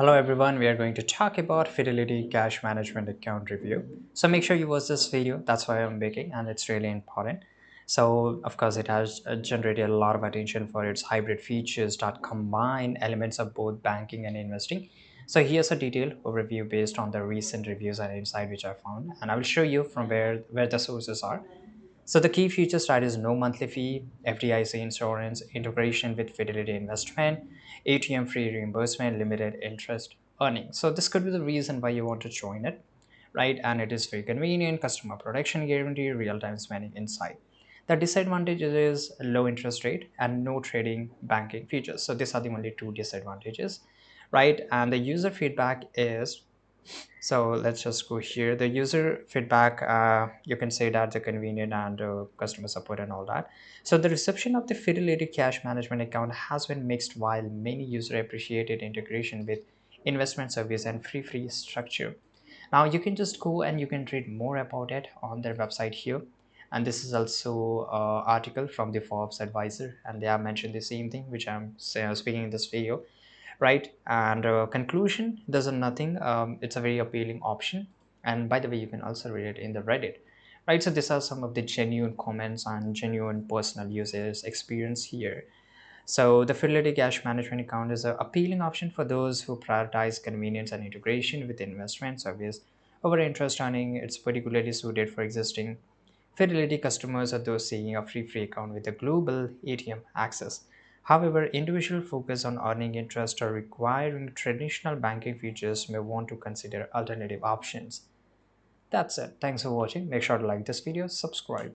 Hello everyone, we are going to talk about Fidelity Cash Management Account Review. So make sure you watch this video, that's why I'm making and it's really important. So of course it has generated a lot of attention for its hybrid features that combine elements of both banking and investing. So here's a detailed overview based on the recent reviews and insight which I found, and I will show you from where the sources are. So the key features that is no monthly fee, FDIC insurance, integration with Fidelity Investment, ATM-free reimbursement, limited interest earning. So this could be the reason why you want to join it, right? And it is very convenient, customer protection guarantee, real-time spending insight. The disadvantage is low interest rate and no trading banking features. So these are the only two disadvantages, right? And the user feedback is so let's just go here. The user feedback, you can say that the convenient and customer support and all that. So the reception of the Fidelity Cash Management account has been mixed while many users appreciated integration with investment service and free structure. Now you can just go and you can read more about it on their website here. And this is also article from the Forbes advisor and they have mentioned the same thing which I'm speaking in this video, right? And conclusion, there's a nothing. It's a very appealing option. And by the way, you can also read it in the Reddit, right? So these are some of the genuine comments and genuine personal users experience here. So the Fidelity Cash Management account is an appealing option for those who prioritize convenience and integration with investment service over interest earning. It's particularly suited for existing Fidelity customers are those seeking a free account with a global ATM access. However, individual focus on earning interest or requiring traditional banking features may want to consider alternative options. That's it. Thanks for watching. Make sure to like this video, subscribe.